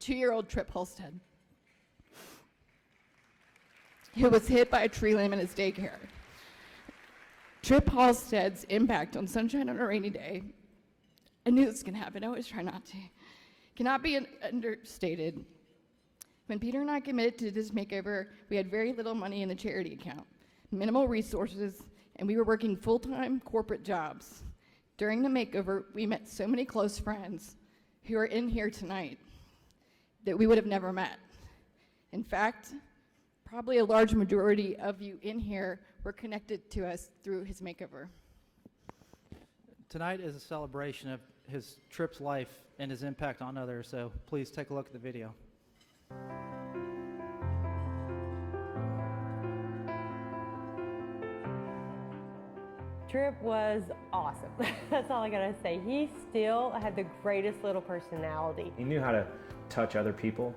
2-year-old Tripp Halstead, who was hit by a tree limb in his daycare. Tripp Halstead's impact on Sunshine on a Rainy Day, I knew this can happen, I always try not to, cannot be understated. When Peter and I committed to this makeover, we had very little money in the charity account, minimal resources, and we were working full-time corporate jobs. During the makeover, we met so many close friends who are in here tonight that we would have never met. In fact, probably a large majority of you in here were connected to us through his makeover. Tonight is a celebration of Tripp's life and his impact on others, so please take a look at the video. Tripp was awesome. That's all I gotta say. He still had the greatest little personality. He knew how to touch other people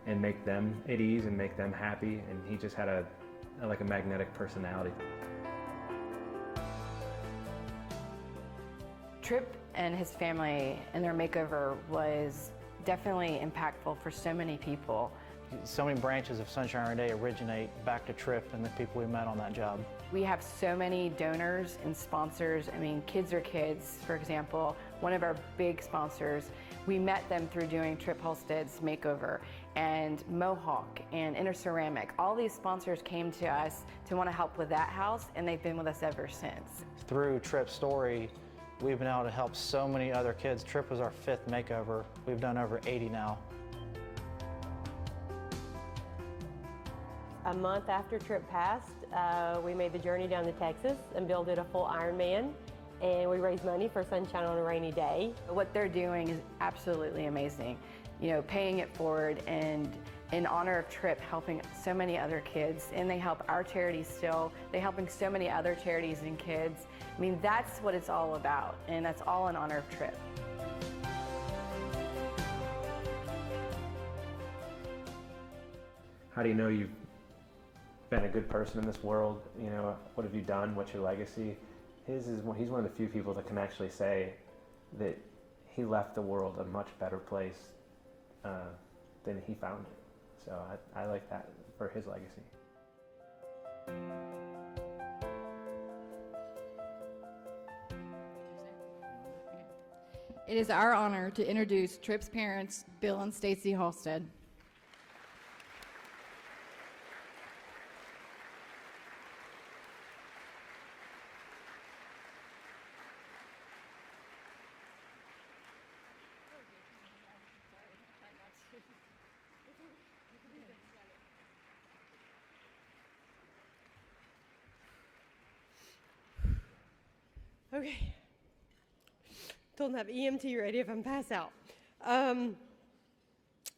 and make them at ease and make them happy, and he just had like a magnetic personality. Tripp and his family and their makeover was definitely impactful for so many people. So many branches of Sunshine on a Rainy Day originate back to Tripp and the people we met on that job. We have so many donors and sponsors. I mean, Kids Are Kids, for example, one of our big sponsors. We met them through doing Tripp Halstead's makeover, and Mohawk and Inner Ceramic. All these sponsors came to us to want to help with that house, and they've been with us ever since. Through Tripp's story, we've been able to help so many other kids. Tripp was our 5th makeover. We've done over 80 now. A month after Tripp passed, we made the journey down to Texas and built a full Ironman, and we raised money for Sunshine on a Rainy Day. What they're doing is absolutely amazing. You know, paying it forward and in honor of Tripp, helping so many other kids, and they help our charity still. They're helping so many other charities and kids. I mean, that's what it's all about, and that's all in honor of Tripp. How do you know you've been a good person in this world? You know, what have you done? What's your legacy? He's one of the few people that can actually say that he left the world a much better place than he found it. So I like that for his legacy. It is our honor to introduce Tripp's parents, Bill and Stacy Halstead. Okay. Don't have EMT ready if I'm pass out.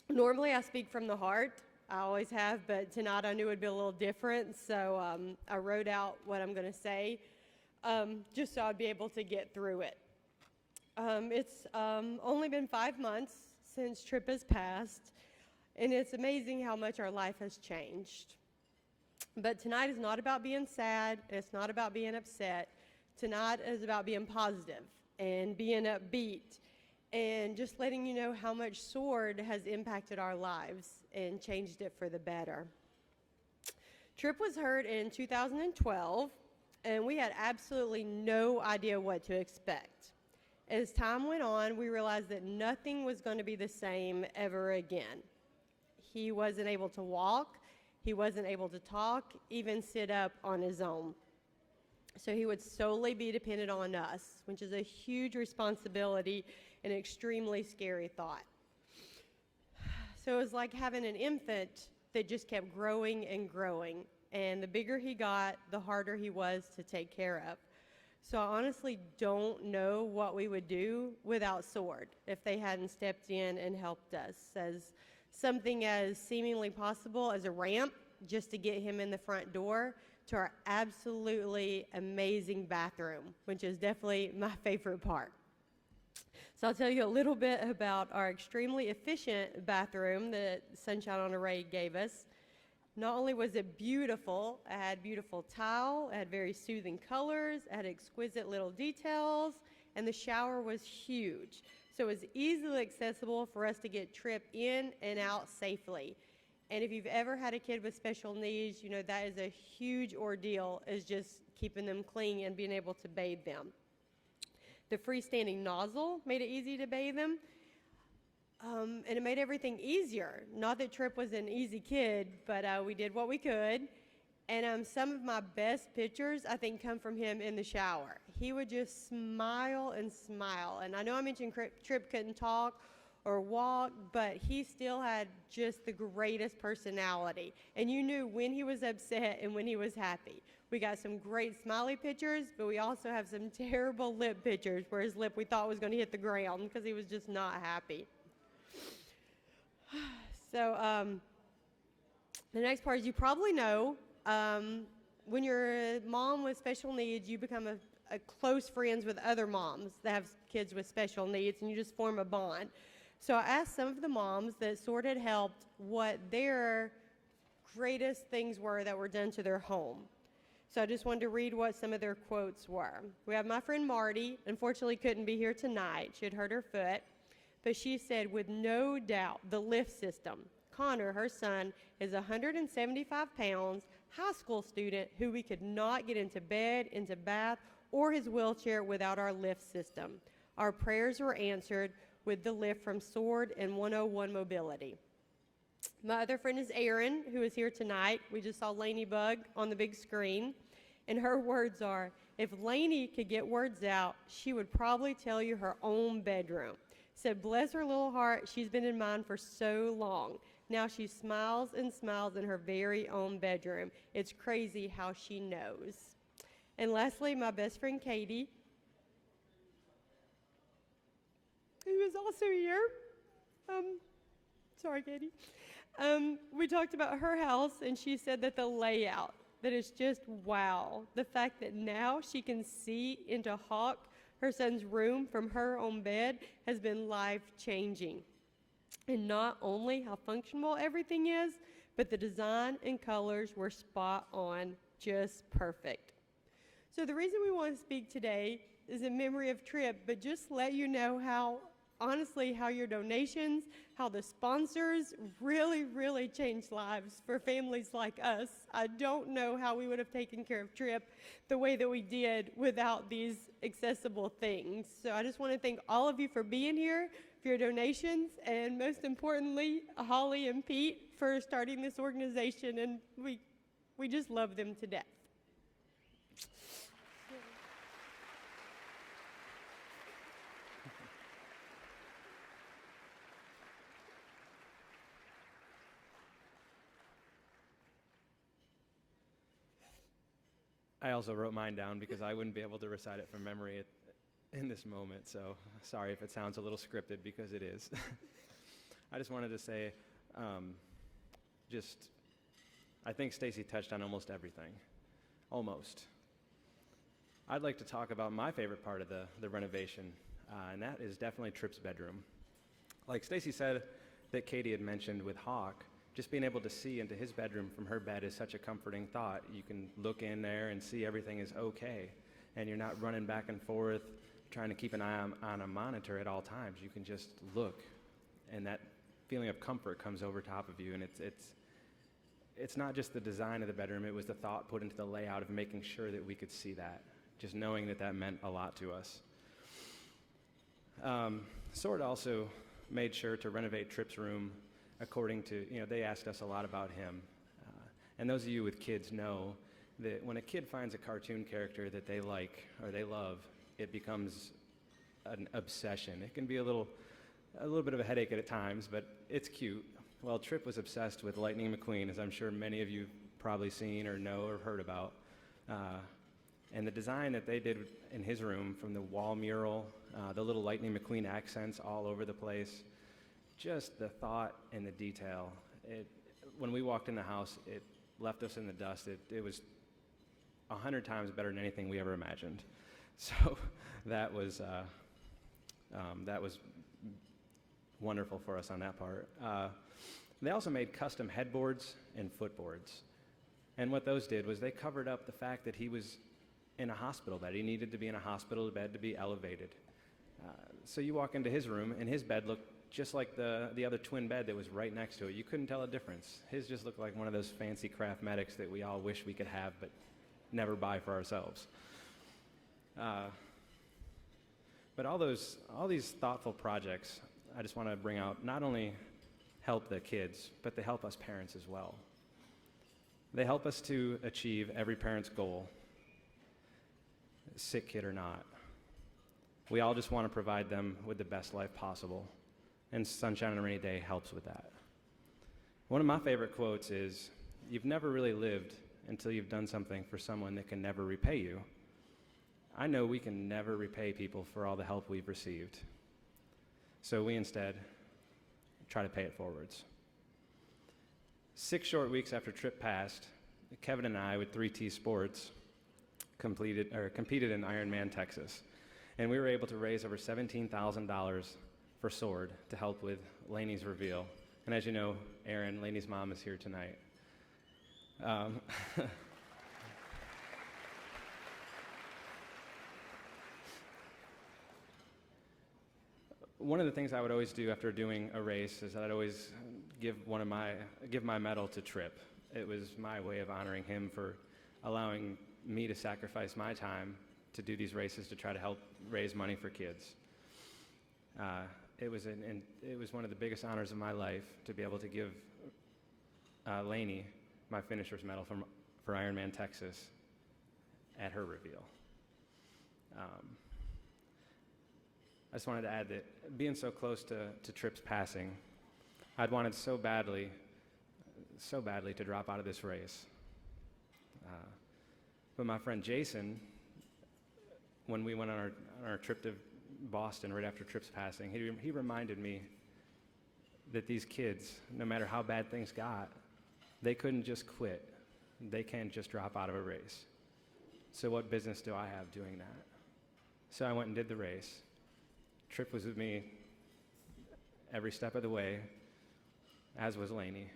Normally I speak from the heart. I always have, but tonight I knew it would be a little different, so I wrote out what I'm going to say, just so I'd be able to get through it. It's only been 5 months since Tripp has passed, and it's amazing how much our life has changed. But tonight is not about being sad, and it's not about being upset. Tonight is about being positive and being upbeat and just letting you know how much Sword has impacted our lives and changed it for the better. Tripp was hurt in 2012, and we had absolutely no idea what to expect. As time went on, we realized that nothing was going to be the same ever again. He wasn't able to walk, he wasn't able to talk, even sit up on his own. So he would solely be dependent on us, which is a huge responsibility and an extremely scary thought. So it was like having an infant that just kept growing and growing. And the bigger he got, the harder he was to take care of. So I honestly don't know what we would do without Sword if they hadn't stepped in and helped us. As something as seemingly possible as a ramp just to get him in the front door, to our absolutely amazing bathroom, which is definitely my favorite part. So I'll tell you a little bit about our extremely efficient bathroom that Sunshine on a Rainy gave us. Not only was it beautiful, it had beautiful tile, it had very soothing colors, it had exquisite little details, and the shower was huge. so it's easily accessible for us to get Tripp in and out safely. And if you've ever had a kid with special needs, you know that is a huge ordeal, is just keeping them clean and being able to bathe them. The freestanding nozzle made it easy to bathe them, and it made everything easier. Not that Tripp was an easy kid, but we did what we could. And some of my best pictures, I think, come from him in the shower. He would just smile and smile. And I know I mentioned Tripp couldn't talk or walk, but he still had just the greatest personality. And you knew when he was upset and when he was happy. We got some great smiley pictures, but we also have some terrible lip pictures where his lip we thought was going to hit the ground because he was just not happy. So the next part is you probably know, when you're a mom with special needs, you become a close friends with other moms that have kids with special needs, and you just form a bond. So I asked some of the moms that sort of helped what their greatest things were that were done to their home. So I just wanted to read what some of their quotes were. We have my friend Marty, unfortunately couldn't be here tonight. She had hurt her foot. But she said, with no doubt, the lift system. Connor, her son, is 175 pounds, high school student who we could not get into bed, into bath, or his wheelchair without our lift system. Our prayers were answered with the lift from Sword and 101 Mobility. My other friend is Erin, who is here tonight. We just saw Lainey Bug on the big screen. And her words are, if Lainey could get words out, she would probably tell you her own bedroom. Said, bless her little heart, she's been in mine for so long. Now she smiles and smiles in her very own bedroom. It's crazy how she knows. And lastly, my best friend Katie, who is also here. Sorry, Katie. We talked about her house, and she said that the layout, that is just wow. The fact that now she can see into Hawk, her son's room, from her own bed has been life-changing. And not only how functional everything is, but the design and colors were spot on, just perfect. So the reason we want to speak today is in memory of Tripp, but just let you know how, honestly, how your donations, how the sponsors really, really changed lives for families like us. I don't know how we would have taken care of Tripp the way that we did without these accessible things. So I just want to thank all of you for being here, for your donations, and most importantly, Holly and Pete for starting this organization, and we just love them to death. I also wrote mine down because I wouldn't be able to recite it from memory in this moment, so sorry if it sounds a little scripted, because it is. I just wanted to say, I think Stacy touched on almost everything. Almost. I'd like to talk about my favorite part of the renovation, and that is definitely Tripp's bedroom. Like Stacy said that Katie had mentioned with Hawk, just being able to see into his bedroom from her bed is such a comforting thought. You can look in there and see everything is okay, and you're not running back and forth trying to keep an eye on a monitor at all times. You can just look, and that feeling of comfort comes over top of you. And it's not just the design of the bedroom, it was the thought put into the layout of making sure that we could see that, just knowing that that meant a lot to us. Sword also made sure to renovate Tripp's room according to, they asked us a lot about him. And those of you with kids know that when a kid finds a cartoon character that they like or they love, it becomes an obsession. It can be a little bit of a headache at times, but it's cute. Well, Tripp was obsessed with Lightning McQueen, as I'm sure many of you have probably seen or know or heard about. And the design that they did in his room, from the wall mural, the little Lightning McQueen accents all over the place, just the thought and the detail. When we walked in the house, it left us in the dust. It was 100 times better than anything we ever imagined. So that was wonderful for us on that part. They also made custom headboards and footboards. And what those did was they covered up the fact that he was in a hospital bed. He needed to be in a hospital bed to be elevated. So you walk into his room, and his bed looked just like the other twin bed that was right next to it. You couldn't tell a difference. His just looked like one of those fancy Craftmatics that we all wish we could have but never buy for ourselves. But all these thoughtful projects, I just want to bring out, not only help the kids, but they help us parents as well. They help us to achieve every parent's goal, sick kid or not. We all just want to provide them with the best life possible, and Sunshine on a Rainy Day helps with that. One of my favorite quotes is, "You've never really lived until you've done something for someone that can never repay you." I know we can never repay people for all the help we've received, so we instead try to pay it forwards. 6 short weeks after Tripp passed, Kevin and I, with 3T Sports, competed in Ironman, Texas. And we were able to raise over $17,000 for SWORD to help with Lainey's reveal. And as you know, Erin, Lainey's mom, is here tonight. One of the things I would always do after doing a race is that I'd always give my medal to Tripp. It was my way of honoring him for allowing me to sacrifice my time to do these races to try to help raise money for kids. It was one of the biggest honors of my life to be able to give Lainey my finisher's medal for Ironman Texas at her reveal. I just wanted to add that being so close to Tripp's passing, I'd wanted so badly to drop out of this race. But my friend Jason, when we went on our trip to Boston right after Tripp's passing, he reminded me that these kids, no matter how bad things got, they couldn't just quit. They can't just drop out of a race. So what business do I have doing that? So I went and did the race. Tripp was with me every step of the way, as was Lainey.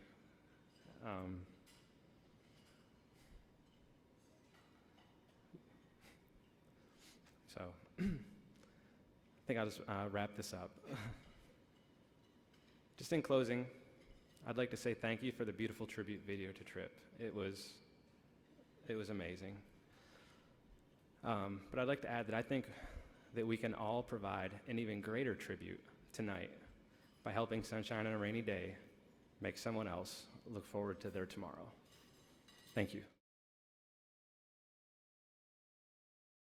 So I think I'll just wrap this up. Just in closing, I'd like to say thank you for the beautiful tribute video to Tripp. It was amazing. But I'd like to add that I think that we can all provide an even greater tribute tonight by helping Sunshine on a Rainy Day make someone else look forward to their tomorrow. Thank you.